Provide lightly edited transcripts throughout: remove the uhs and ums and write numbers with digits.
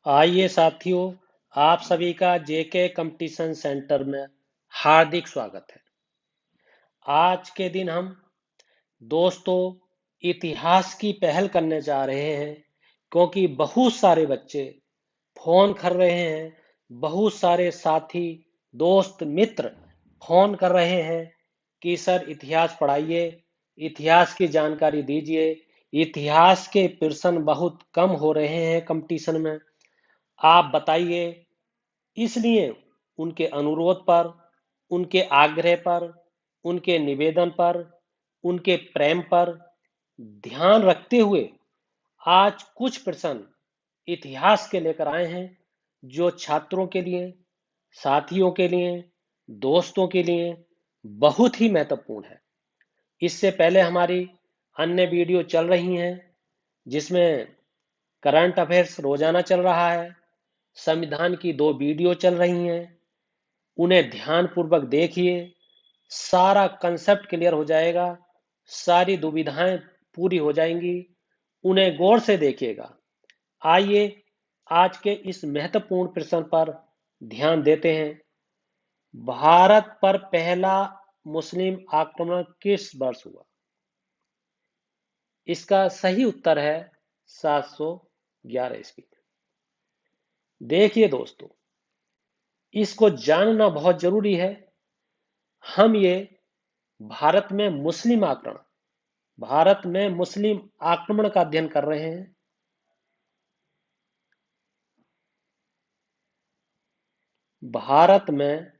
आइए साथियों, आप सभी का जेके कंपटीशन सेंटर में हार्दिक स्वागत है। आज के दिन हम दोस्तों इतिहास की पहल करने जा रहे हैं, क्योंकि बहुत सारे बच्चे फोन कर रहे हैं, बहुत सारे साथी, दोस्त, मित्र फोन कर रहे हैं कि सर इतिहास पढ़ाइए, इतिहास की जानकारी दीजिए। इतिहास के प्रश्न बहुत कम हो रहे हैं कंपटीशन में, आप बताइए। इसलिए उनके अनुरोध पर, उनके आग्रह पर, उनके निवेदन पर, उनके प्रेम पर ध्यान रखते हुए आज कुछ प्रश्न इतिहास के लेकर आए हैं, जो छात्रों के लिए, साथियों के लिए, दोस्तों के लिए बहुत ही महत्वपूर्ण है। इससे पहले हमारी अन्य वीडियो चल रही हैं, जिसमें करंट अफेयर्स रोजाना चल रहा है, संविधान की 2 वीडियो चल रही हैं। उन्हें ध्यानपूर्वक देखिए, सारा कंसेप्ट क्लियर हो जाएगा, सारी दुविधाएं पूरी हो जाएंगी। उन्हें गौर से देखिएगा। आइए आज के इस महत्वपूर्ण प्रश्न पर ध्यान देते हैं। भारत पर पहला मुस्लिम आक्रमण किस वर्ष हुआ? इसका सही उत्तर है 711 ईस्वी। देखिए दोस्तों, इसको जानना बहुत जरूरी है। हम ये भारत में मुस्लिम आक्रमण, भारत में मुस्लिम आक्रमण का अध्ययन कर रहे हैं। भारत में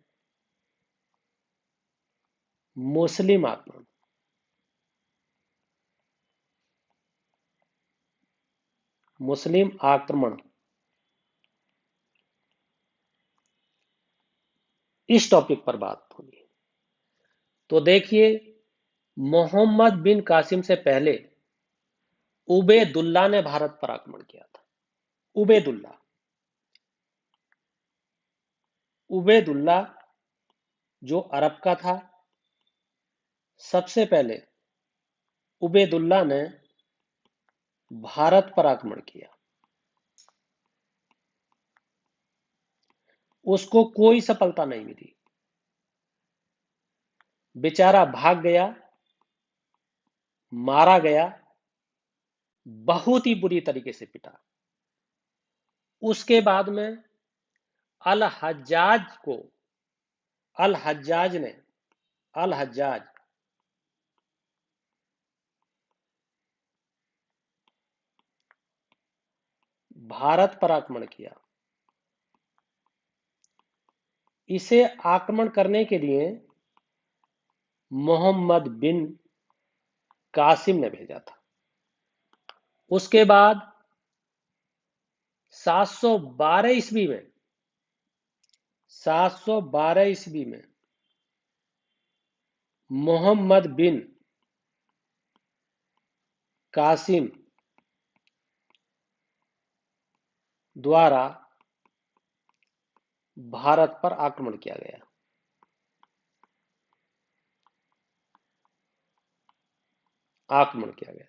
मुस्लिम आक्रमण, मुस्लिम आक्रमण, इस टॉपिक पर बात होगी। तो देखिए, मोहम्मद बिन कासिम से पहले उबैदुल्ला ने भारत पर आक्रमण किया था। उबैदुल्ला, उबैदुल्ला जो अरब का था, सबसे पहले उबैदुल्ला ने भारत पर आक्रमण किया। उसको कोई सफलता नहीं मिली, बेचारा भाग गया, मारा गया, बहुत ही बुरी तरीके से पिटा। उसके बाद में अल हज्जाज को, अल हज्जाज ने, अल हज्जाज भारत पर आक्रमण किया। इसे आक्रमण करने के लिए मोहम्मद बिन कासिम ने भेजा था। उसके बाद 712 ईस्वी में, 712 ईस्वी में मोहम्मद बिन कासिम द्वारा भारत पर आक्रमण किया गया। आक्रमण किया गया।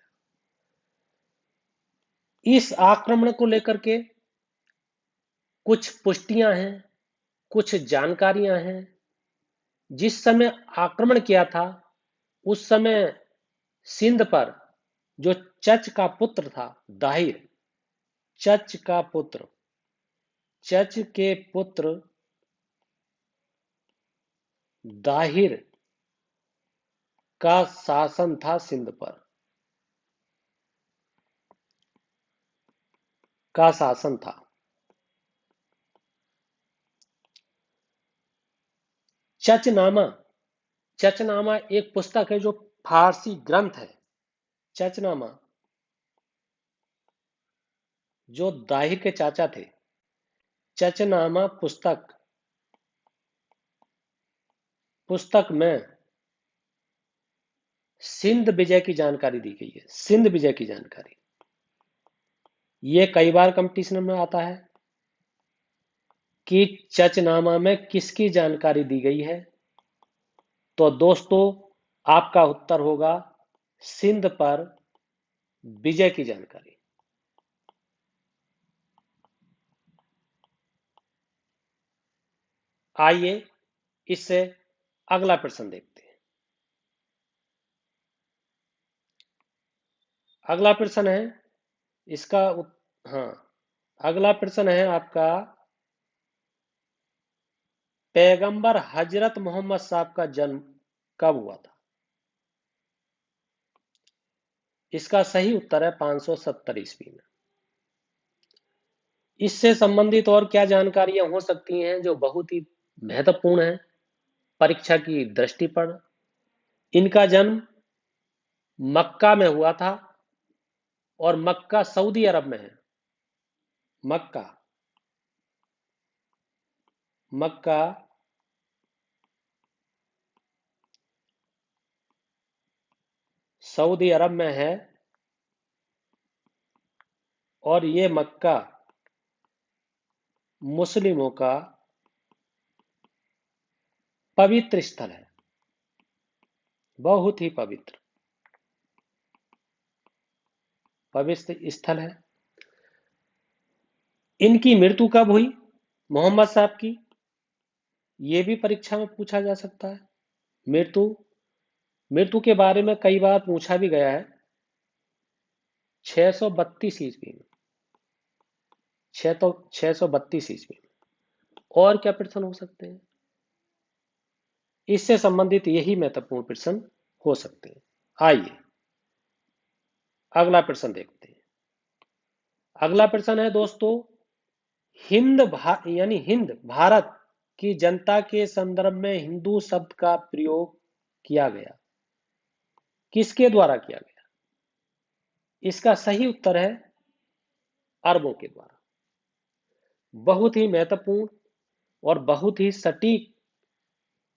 इस आक्रमण को लेकर के कुछ पुष्टियां हैं, कुछ जानकारियां हैं। जिस समय आक्रमण किया था, उस समय सिंध पर जो चच का पुत्र था, दाहिर, चच का पुत्र, चच के पुत्र दाहिर का शासन था सिंध पर, का शासन था। चचनामा, चचनामा एक पुस्तक है जो फारसी ग्रंथ है। चचनामा जो दाहिर के चाचा थे, चचनामा पुस्तक, पुस्तक में सिंध विजय की जानकारी दी गई है। सिंध विजय की जानकारी, ये कई बार कंपटीशन में आता है कि चचनामा में किसकी जानकारी दी गई है। तो दोस्तों, आपका उत्तर होगा सिंध पर विजय की जानकारी। आइए इससे अगला प्रश्न देखते हैं। अगला प्रश्न है इसका हाँ, अगला प्रश्न है आपका, पैगंबर हजरत मोहम्मद साहब का जन्म कब हुआ था? इसका सही उत्तर है 570 ईस्वी में। इससे संबंधित और क्या जानकारियां हो सकती हैं जो बहुत ही महत्वपूर्ण है परीक्षा की दृष्टि पर? इनका जन्म मक्का में हुआ था, और मक्का सऊदी अरब में है। मक्का मक्का सऊदी अरब में है, और ये मक्का मुस्लिमों का पवित्र स्थल है, बहुत ही पवित्र पवित्र स्थल है। इनकी मृत्यु कब हुई मोहम्मद साहब की? ये भी परीक्षा में पूछा जा सकता है। मृत्यु मृत्यु के बारे में कई बार पूछा भी गया है। 632 ईस्वी में, 632 ईस्वी में। और क्या प्रश्न हो सकते हैं इससे संबंधित? यही महत्वपूर्ण प्रश्न हो सकते हैं। आइए अगला प्रश्न देखते हैं। अगला प्रश्न है दोस्तों, यानी हिंद भारत की जनता के संदर्भ में हिंदू शब्द का प्रयोग किया गया, किसके द्वारा किया गया? इसका सही उत्तर है अरबों के द्वारा। बहुत ही महत्वपूर्ण और बहुत ही सटीक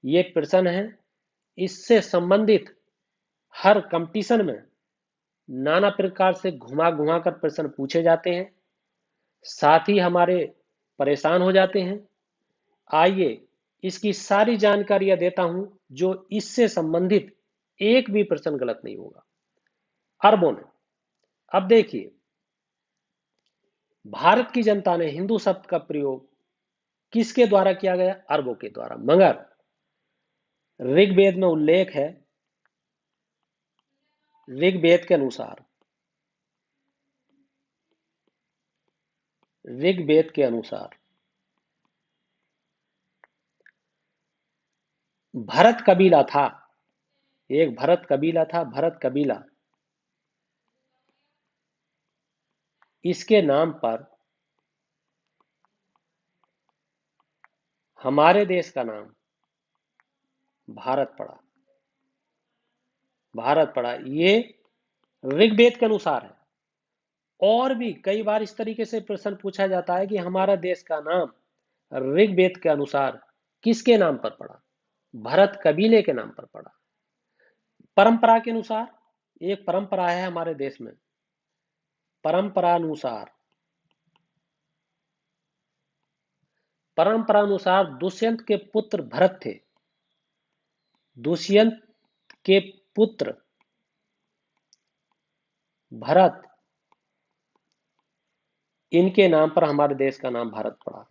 ये प्रश्न है। इससे संबंधित हर कंपटीशन में नाना प्रकार से घुमा घुमा कर प्रश्न पूछे जाते हैं, साथ ही हमारे परेशान हो जाते हैं। आइए इसकी सारी जानकारियां देता हूं जो इससे संबंधित एक भी प्रश्न गलत नहीं होगा। अरबों ने, अब देखिए, भारत की जनता ने हिंदू शब्द का प्रयोग किसके द्वारा किया गया? अरबों के द्वारा। मगर ऋग्वेद में उल्लेख है, ऋग्वेद के अनुसार, ऋग्वेद के अनुसार भरत कबीला था, एक भरत कबीला था, भरत कबीला, इसके नाम पर हमारे देश का नाम भारत पड़ा। भारत पड़ा, ये ऋग्वेद के अनुसार है। और भी कई बार इस तरीके से प्रश्न पूछा जाता है कि हमारा देश का नाम ऋग्वेद के अनुसार किसके नाम पर पड़ा? भरत कबीले के नाम पर पड़ा। परंपरा के अनुसार, एक परंपरा है हमारे देश में, परंपरानुसार परंपरानुसार दुष्यंत के पुत्र भरत थे। दुष्यंत के पुत्र भरत, इनके नाम पर हमारे देश का नाम भारत पड़ा।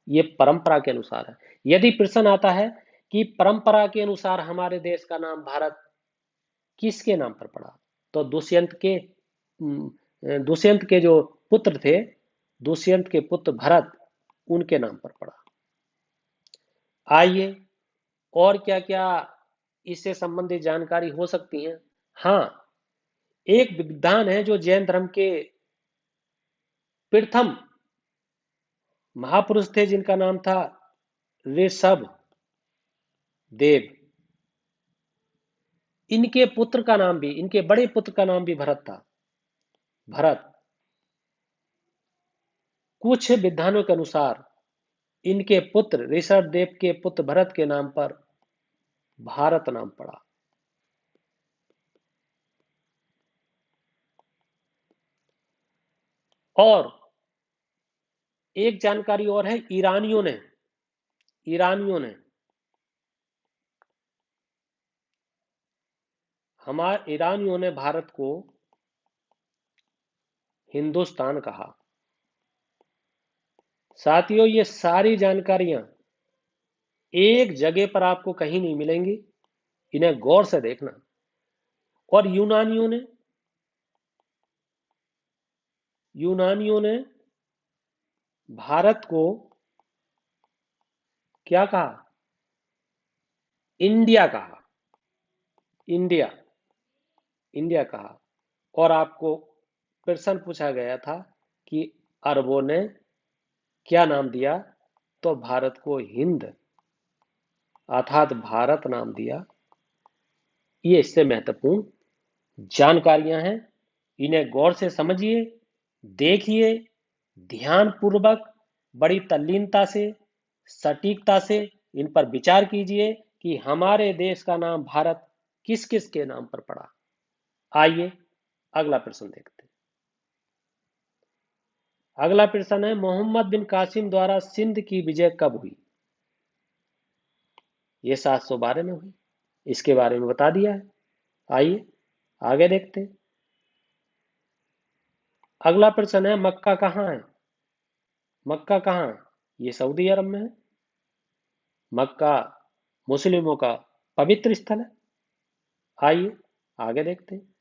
ये परंपरा के अनुसार है। यदि प्रश्न आता है कि परंपरा के अनुसार हमारे देश का नाम भारत किसके नाम पर पड़ा, तो दुष्यंत के जो पुत्र थे, दुष्यंत के पुत्र भरत, उनके नाम पर पड़ा। आइए और क्या क्या इससे संबंधित जानकारी हो सकती है। हाँ, एक विद्वान है जो जैन धर्म के प्रथम महापुरुष थे, जिनका नाम था ऋषभ देव। इनके पुत्र का नाम भी, इनके बड़े पुत्र का नाम भी भरत था, भरत। कुछ विद्वानों के अनुसार इनके पुत्र ऋषभ देव के पुत्र भरत के नाम पर भारत नाम पड़ा। और एक जानकारी और है, ईरानियों ने हमारे ईरानियों ने भारत को हिंदुस्तान कहा। साथियों, ये सारी जानकारियां एक जगह पर आपको कहीं नहीं मिलेंगी, इन्हें गौर से देखना। और यूनानियों ने भारत को क्या कहा? इंडिया कहा। इंडिया इंडिया कहा। और आपको प्रश्न पूछा गया था कि अरबों ने क्या नाम दिया, तो भारत को हिंद अर्थात भारत नाम दिया। ये इससे महत्वपूर्ण जानकारियां हैं, इन्हें गौर से समझिए, देखिए, ध्यानपूर्वक, बड़ी तल्लीनता से, सटीकता से इन पर विचार कीजिए कि हमारे देश का नाम भारत किस किस के नाम पर पड़ा। आइए अगला प्रश्न देखते हैं। अगला प्रश्न है, मोहम्मद बिन कासिम द्वारा सिंध की विजय कब हुई? ये 712 में हुई, इसके बारे में बता दिया है। आइए आगे देखते हैं। अगला प्रश्न है, मक्का कहाँ है? मक्का कहाँ है? ये सऊदी अरब में है। मक्का मुस्लिमों का पवित्र स्थल है। आइए आगे देखते हैं।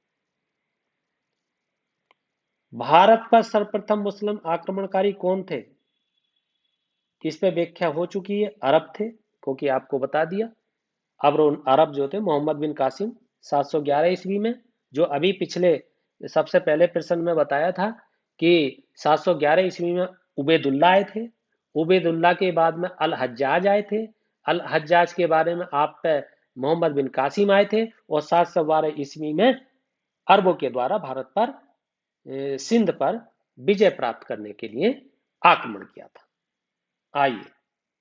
भारत पर सर्वप्रथम मुस्लिम आक्रमणकारी कौन थे? इस पे व्याख्या हो चुकी है, अरब थे, क्योंकि आपको बता दिया। अब अरब जो थे मोहम्मद बिन कासिम 711 ईस्वी में, जो अभी पिछले सबसे पहले प्रश्न में बताया था कि 711 ईस्वी में उबैदुल्ला आए थे। उबैदुल्ला के बाद में अल हज्जाज आए थे। अल हज्जाज के बारे में आप पे मोहम्मद बिन कासिम आए थे। और 712 ईस्वी में अरबों के द्वारा भारत पर सिंध पर विजय प्राप्त करने के लिए आक्रमण किया था। आइए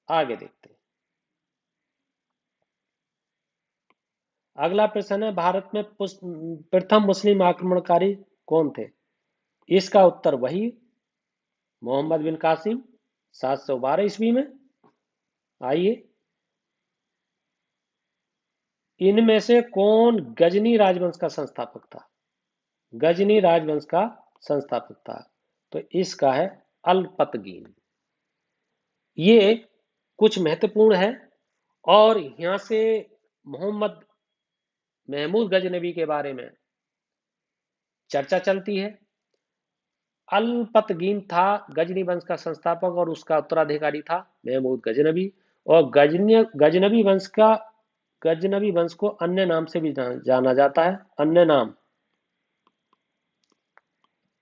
आगे देखते हैं। अगला प्रश्न है, भारत में प्रथम मुस्लिम आक्रमणकारी कौन थे? इसका उत्तर वही मोहम्मद बिन कासिम 712 ईस्वी में। आइए, इनमें से कौन गजनी राजवंश का संस्थापक था? गजनी राजवंश का संस्थापक था, तो इसका है अल्पतगीन। ये कुछ महत्वपूर्ण है। और यहां से मोहम्मद महमूद गजनबी के बारे में चर्चा चलती है। अल्पतगीन था गजनी वंश का संस्थापक और उसका उत्तराधिकारी था महमूद गजनबी। और गजनबी वंश को अन्य नाम से भी जाना जाता है। अन्य नाम,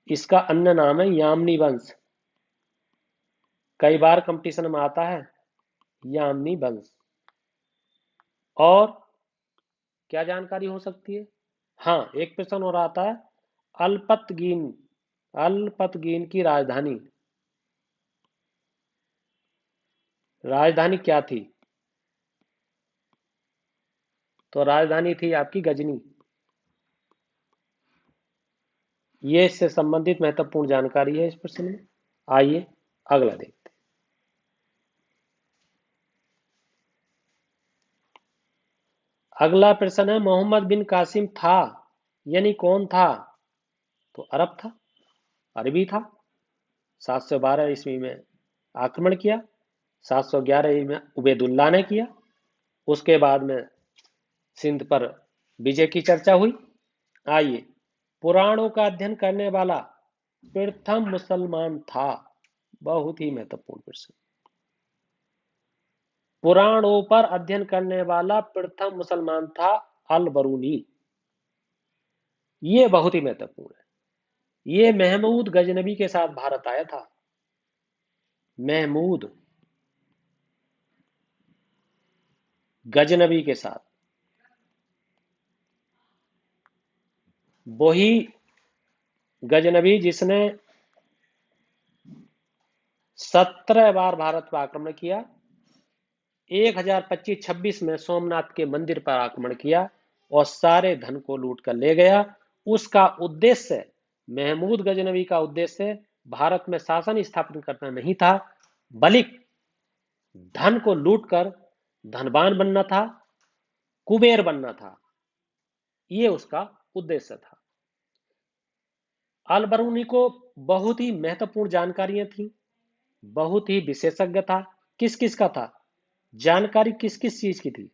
इसका अन्य नाम है यामनी वंश। कई बार कंपटीशन में आता है यामनी वंश। और क्या जानकारी हो सकती है? हाँ, एक प्रश्न और आता है, अल्पतगीन अल्पतगीन की राजधानी क्या थी? तो राजधानी थी आपकी गजनी। ये इससे संबंधित महत्वपूर्ण जानकारी है इस प्रश्न में। आइए अगला देखते हैं। अगला प्रश्न है, मोहम्मद बिन कासिम था यानी कौन था? तो अरब था, अरबी था। 712 ईस्वी में आक्रमण किया। 711 में उबैदुल्ला ने किया। उसके बाद में सिंध पर विजय की चर्चा हुई। आइए, पुराणों का अध्ययन करने वाला प्रथम मुसलमान था। बहुत ही महत्वपूर्ण प्रश्न। पुराणों पर अध्ययन करने वाला प्रथम मुसलमान था अल बरूनी। ये बहुत ही महत्वपूर्ण है। ये महमूद गजनबी के साथ भारत आया था। महमूद गजनबी के साथ, वही गजनबी जिसने 17 बार भारत पर आक्रमण किया। 1025-26 में सोमनाथ के मंदिर पर आक्रमण किया और सारे धन को लूट कर ले गया। उसका उद्देश्य, महमूद गजनबी का उद्देश्य भारत में शासन स्थापित करना नहीं था, बल्कि धन को लूट कर धनवान बनना था, कुबेर बनना था। ये उसका उद्देश्य था। अल बरूनी को बहुत ही महत्वपूर्ण जानकारियां थी, बहुत ही विशेषज्ञ था। किस किस का था? जानकारी किस किस चीज की थी?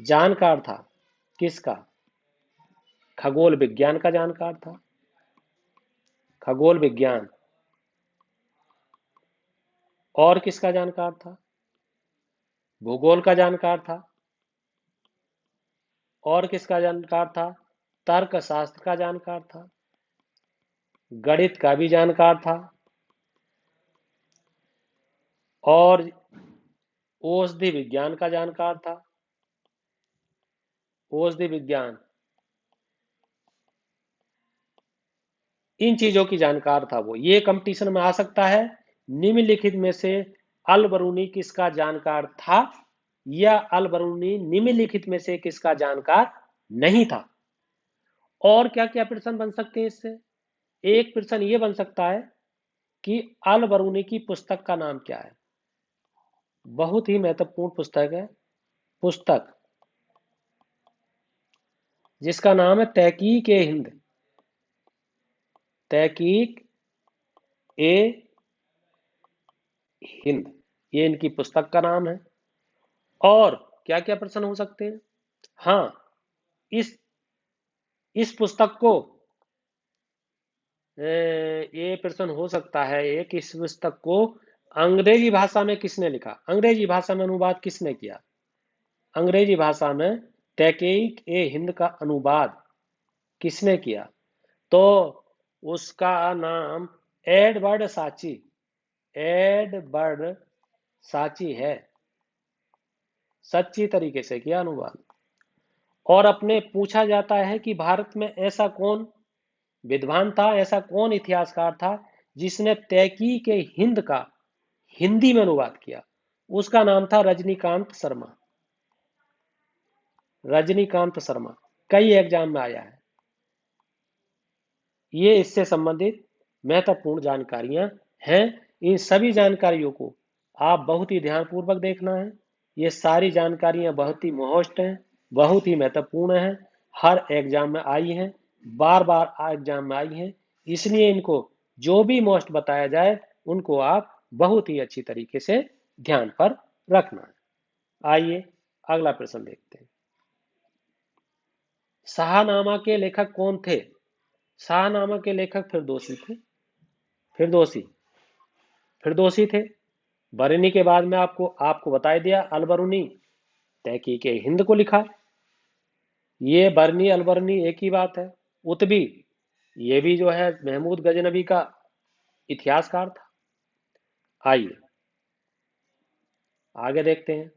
जानकार था किसका? खगोल विज्ञान का जानकार था। खगोल विज्ञान। और किसका जानकार था? भूगोल का जानकार था। और किसका जानकार था? तर्कशास्त्र का जानकार था। गणित का भी जानकार था। और औषधि विज्ञान का जानकार था। औषधि विज्ञान, इन चीजों की जानकार था वो। ये कंपटीशन में आ सकता है। निम्नलिखित में से अल बरूनी किसका जानकार था, या अल बरूनी निम्नलिखित में से किसका जानकार नहीं था। और क्या क्या प्रश्न बन सकते हैं इससे? एक प्रश्न ये बन सकता है कि अल बरूनी की पुस्तक का नाम क्या है। बहुत ही महत्वपूर्ण पुस्तक है। पुस्तक जिसका नाम है तहकीक ए हिंद। तहकीक ए हिंद, ये इनकी पुस्तक का नाम है। और क्या क्या प्रश्न हो सकते हैं? हाँ, इस इस पुस्तक को ये प्रश्न हो सकता है एक, इस पुस्तक को अंग्रेजी भाषा में किसने लिखा? अंग्रेजी भाषा में अनुवाद किसने किया? अंग्रेजी भाषा में तहकीक ए हिंद का अनुवाद किसने किया? तो उसका नाम एडवर्ड साची, एडवर्ड साची है। सच्ची तरीके से किया अनुवाद। और अपने पूछा जाता है कि भारत में ऐसा कौन विद्वान था, ऐसा कौन इतिहासकार था जिसने तहकीक हिंद का हिंदी में अनुवाद किया? उसका नाम था रजनीकांत शर्मा। रजनीकांत शर्मा, कई एग्जाम में आया है। ये इससे संबंधित महत्वपूर्ण जानकारियां हैं। इन सभी जानकारियों को आप बहुत ही ध्यानपूर्वक देखना है। ये सारी जानकारियां बहुत ही मोस्ट हैं, बहुत ही महत्वपूर्ण हैं। हर एग्जाम में आई हैं, बार बार एग्जाम में आई हैं। इसलिए इनको जो भी मोस्ट बताया जाए उनको आप बहुत ही अच्छी तरीके से ध्यान पर रखना है। आइए अगला प्रश्न देखते हैं। शाहनामा के लेखक कौन थे? शाहनामा के लेखक फिरदौसी थे। फिरदौसी, फिरदौसी थे। बरनी के बाद में आपको आपको बता दिया अलबरूनी तहकीक हिंद को लिखा। ये बरनी अलबरनी एक ही बात है। उतबी, ये भी जो है महमूद गजनबी का इतिहासकार था। आइए आगे देखते हैं।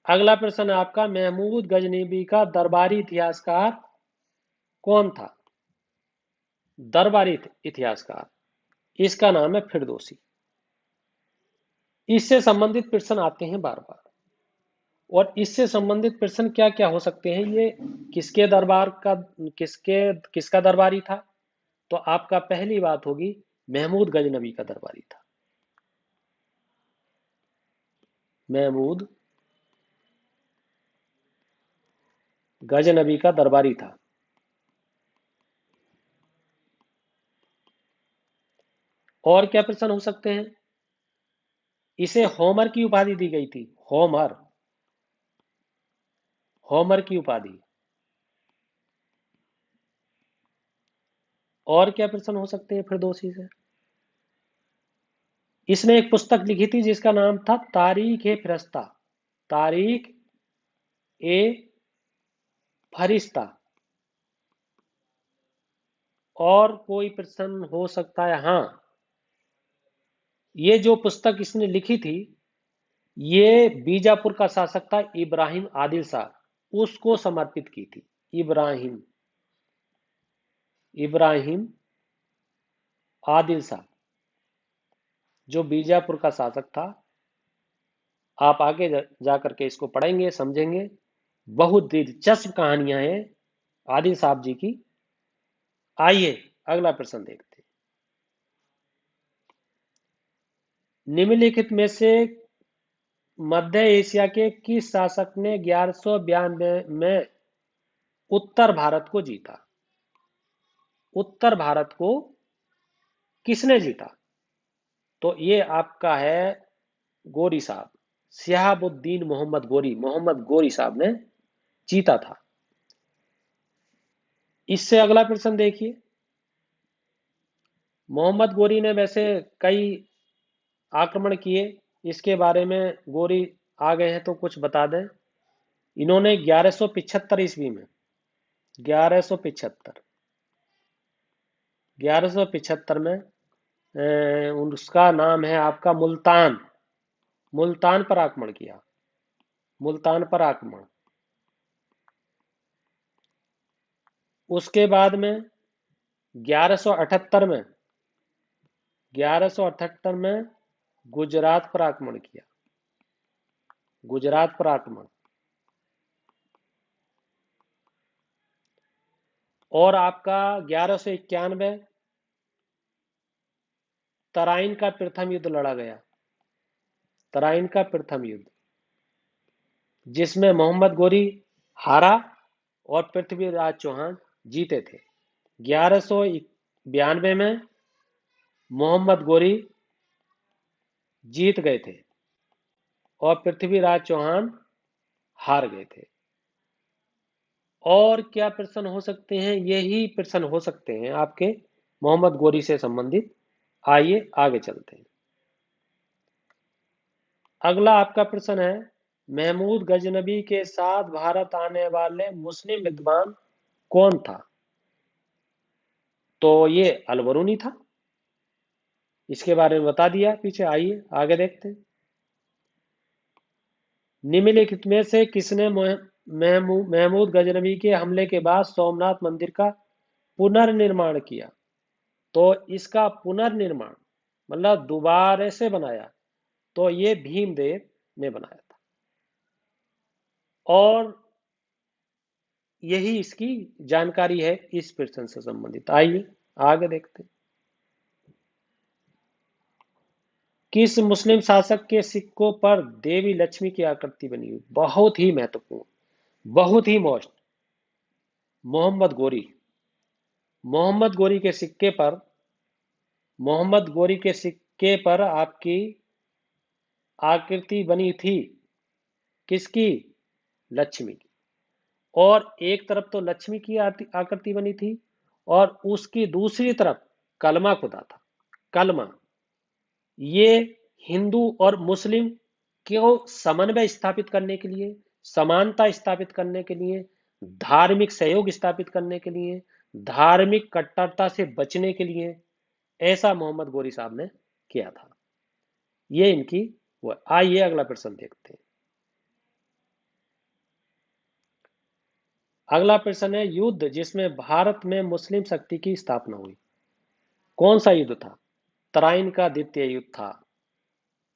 अगला प्रश्न है आपका, महमूद गजनबी का दरबारी इतिहासकार कौन था? दरबारी इतिहासकार, इसका नाम है फिरदौसी। इससे संबंधित प्रश्न आते हैं बार बार। और इससे संबंधित प्रश्न क्या क्या हो सकते हैं? ये किसके दरबार का, किसका दरबारी था? तो आपका पहली बात होगी महमूद गजनबी का दरबारी था। महमूद गजनबी का दरबारी था। और क्या प्रश्न हो सकते हैं? इसे होमर की उपाधि दी गई थी। होमर, होमर की उपाधि। और क्या प्रश्न हो सकते हैं फिरदौसी से? इसने एक पुस्तक लिखी थी जिसका नाम था तारीख ए फरिश्ता। तारीख ए फरिश्ता। और कोई प्रश्न हो सकता है? हाँ, ये जो पुस्तक इसने लिखी थी, ये बीजापुर का शासक था इब्राहिम आदिल शाह, उसको समर्पित की थी। इब्राहिम, इब्राहिम आदिल शाह जो बीजापुर का शासक था। आप आगे जाकर के इसको पढ़ेंगे, समझेंगे। बहुत दिलचस्प कहानियां हैं आदिल साहब जी की। आइए अगला प्रश्न देखते हैं। निम्नलिखित में से मध्य एशिया के किस शासक ने 1192 में उत्तर भारत को जीता? उत्तर भारत को किसने जीता? तो ये आपका है गोरी साहब। शिहाबुद्दीन मोहम्मद गोरी साहब ने जीता था। इससे अगला प्रश्न देखिए। मोहम्मद गोरी ने वैसे कई आक्रमण किए, इसके बारे में गोरी आ गए हैं तो कुछ बता दें। इन्होंने 1175 ईस्वी में 1175 1175 में उसका नाम है आपका मुल्तान पर आक्रमण किया। मुल्तान पर आक्रमण। उसके बाद में 1178 में 1178 में गुजरात पर आक्रमण किया। गुजरात पर आक्रमण। और आपका 1191 तराइन का प्रथम युद्ध लड़ा गया। तराइन का प्रथम युद्ध, जिसमें मोहम्मद गोरी हारा और पृथ्वीराज चौहान जीते थे। 1192 में मोहम्मद गोरी जीत गए थे और पृथ्वीराज चौहान हार गए थे। और क्या प्रश्न हो सकते हैं? यही प्रश्न हो सकते हैं आपके मोहम्मद गोरी से संबंधित। आइए आगे चलते हैं। अगला आपका प्रश्न है, महमूद गजनबी के साथ भारत आने वाले मुस्लिम विद्वान कौन था? तो ये अलबरूनी था। इसके बारे में बता दिया पीछे। आइए आगे देखते हैं। निम्नलिखित में से किसने महमूद गजनबी के हमले के बाद सोमनाथ मंदिर का पुनर्निर्माण किया? तो इसका पुनर्निर्माण मतलब दोबारा से बनाया, तो ये भीमदेव ने बनाया था। और यही इसकी जानकारी है इस प्रश्न से संबंधित। आइए आगे देखते हैं। किस मुस्लिम शासक के सिक्कों पर देवी लक्ष्मी की आकृति बनी हुई? बहुत ही महत्वपूर्ण, बहुत ही मोस्ट। मोहम्मद गोरी। मोहम्मद गोरी के सिक्के पर मोहम्मद गोरी के सिक्के पर आपकी आकृति बनी थी। किसकी? लक्ष्मी की। और एक तरफ तो लक्ष्मी की आकृति बनी थी और उसकी दूसरी तरफ कलमा खुदा था। कलमा। ये हिंदू और मुस्लिम क्यों समन्वय स्थापित करने के लिए, समानता स्थापित करने के लिए, धार्मिक सहयोग स्थापित करने के लिए, धार्मिक कट्टरता से बचने के लिए ऐसा मोहम्मद गोरी साहब ने किया था। ये इनकी वो। आइए अगला प्रश्न देखते हैं। अगला प्रश्न है, युद्ध जिसमें भारत में मुस्लिम शक्ति की स्थापना हुई, कौन सा युद्ध था? तराइन का द्वितीय युद्ध था।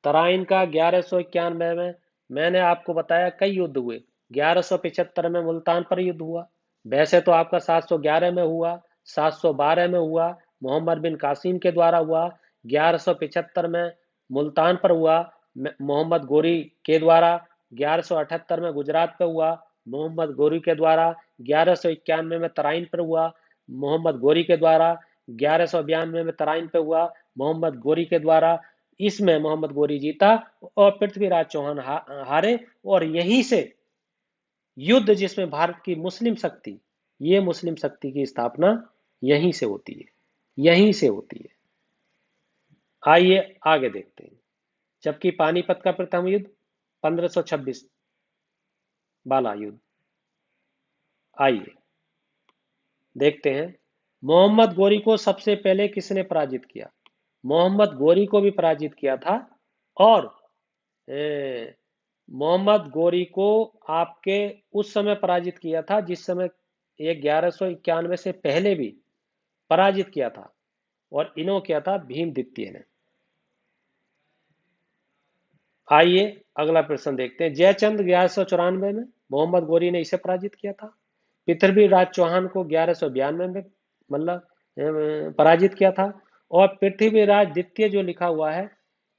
तराइन का 1191 में। मैंने आपको बताया कई युद्ध हुए। 1175 में मुल्तान पर युद्ध हुआ। वैसे तो आपका 711 में हुआ, 712 में हुआ, मोहम्मद बिन कासिम के द्वारा हुआ। 1175 में मुल्तान पर हुआ मोहम्मद गोरी के द्वारा। 1178 में गुजरात पे हुआ मोहम्मद गोरी के द्वारा। 1191 में तराइन पर हुआ मोहम्मद गोरी के द्वारा। 1192 में तराइन पे हुआ मोहम्मद गोरी के द्वारा। इसमें मोहम्मद गोरी जीता और पृथ्वीराज चौहान हारे। और यहीं से युद्ध जिसमें भारत की मुस्लिम शक्ति, ये मुस्लिम शक्ति की स्थापना यहीं से होती है। यहीं से होती है। आइए आगे देखते हैं। जबकि पानीपत का प्रथम युद्ध 1526 वाला युद्ध। आइए देखते हैं। मोहम्मद गोरी को सबसे पहले किसने पराजित किया? मोहम्मद गोरी को भी पराजित किया था। और मोहम्मद गोरी को आपके उस समय पराजित किया था जिस समय ये 1191 से पहले भी पराजित किया था। और इन्हों किया था भीम द्वितीय ने। आइए अगला प्रश्न देखते हैं। जयचंद 1194 में मोहम्मद गोरी ने इसे पराजित किया था। पृथ्वीराज चौहान को 1192 में मतलब पराजित किया था। और पृथ्वीराज द्वितीय जो लिखा हुआ है,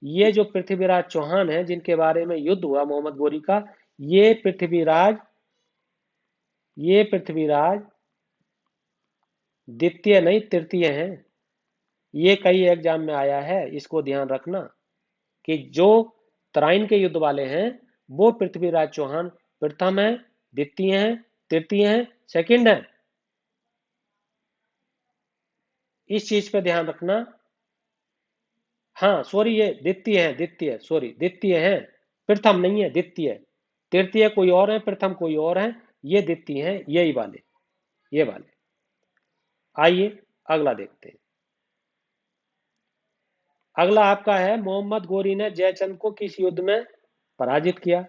ये जो पृथ्वीराज चौहान है जिनके बारे में युद्ध हुआ मोहम्मद गोरी का, ये पृथ्वीराज द्वितीय नहीं तृतीय है। ये कई एग्जाम में आया है, इसको ध्यान रखना कि जो उत्तरायण के युद्ध वाले हैं वो पृथ्वीराज चौहान प्रथम है, द्वितीय है, तृतीय है, सेकंड है। इस चीज पे ध्यान रखना। हाँ सॉरी, ये द्वितीय है, द्वितीय, सॉरी द्वितीय है, प्रथम नहीं है, द्वितीय। तृतीय कोई और है, प्रथम कोई और है, ये द्वितीय है, यही वाले, ये वाले। आइए अगला देखते हैं। अगला आपका है मोहम्मद गोरी ने जयचंद को किस युद्ध में पराजित किया?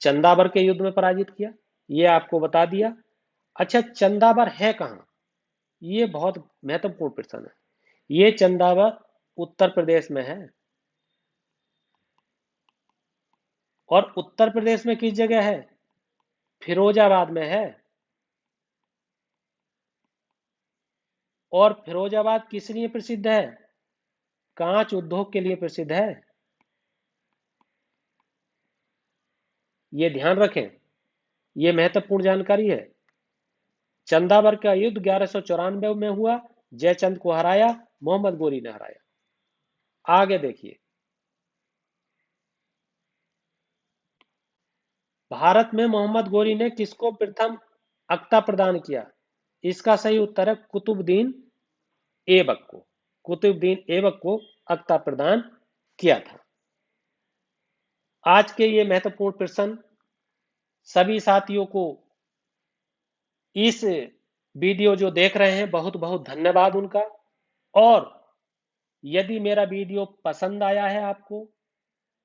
चंदाबर के युद्ध में पराजित किया, ये आपको बता दिया। अच्छा, चंदाबर है कहाँ? ये बहुत महत्वपूर्ण प्रश्न है। ये चंदाबर उत्तर प्रदेश में है। और उत्तर प्रदेश में किस जगह है? फिरोजाबाद में है। और फिरोजाबाद किस लिए प्रसिद्ध है? कांच उद्योग के लिए प्रसिद्ध है। ये ध्यान रखें, ये महत्वपूर्ण जानकारी है। चंदावर का युद्ध 1194 में हुआ, जयचंद को हराया, मोहम्मद गोरी ने हराया। आगे देखिए, भारत में मोहम्मद गोरी ने किसको प्रथम अक्ता प्रदान किया? इसका सही उत्तर है कुतुबुद्दीन ऐबक को। कुतुबुद्दीन ऐबक को अक्ता प्रदान किया था। आज के ये महत्वपूर्ण प्रश्न सभी साथियों को, इस वीडियो जो देख रहे हैं, बहुत बहुत धन्यवाद उनका। और यदि मेरा वीडियो पसंद आया है आपको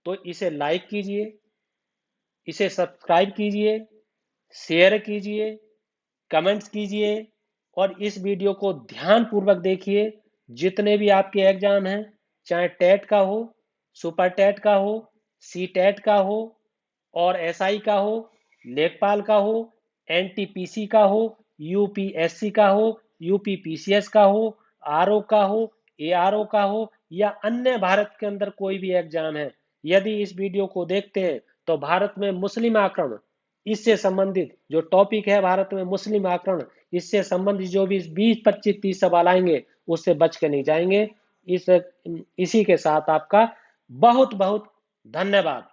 तो इसे लाइक कीजिए, इसे सब्सक्राइब कीजिए, शेयर कीजिए, कमेंट्स कीजिए और इस वीडियो को ध्यानपूर्वक देखिए। जितने भी आपके एग्जाम हैं, चाहे टेट का हो, सुपर टेट का हो, सी टेट का हो और एसआई का हो, लेखपाल का हो, एनटीपीसी का हो, यूपीएससी का हो, यूपीपीसीएस का हो, आरओ का हो, एआरओ का हो या अन्य भारत के अंदर कोई भी एग्जाम है, यदि इस वीडियो को देखते हैं तो भारत में मुस्लिम आक्रमण, इससे संबंधित जो टॉपिक है भारत में मुस्लिम आक्रमण, इससे संबंधित जो भी 20, 25, 30 सवाल आएंगे उससे बच के नहीं जाएंगे। इसी के साथ आपका बहुत बहुत धन्यवाद।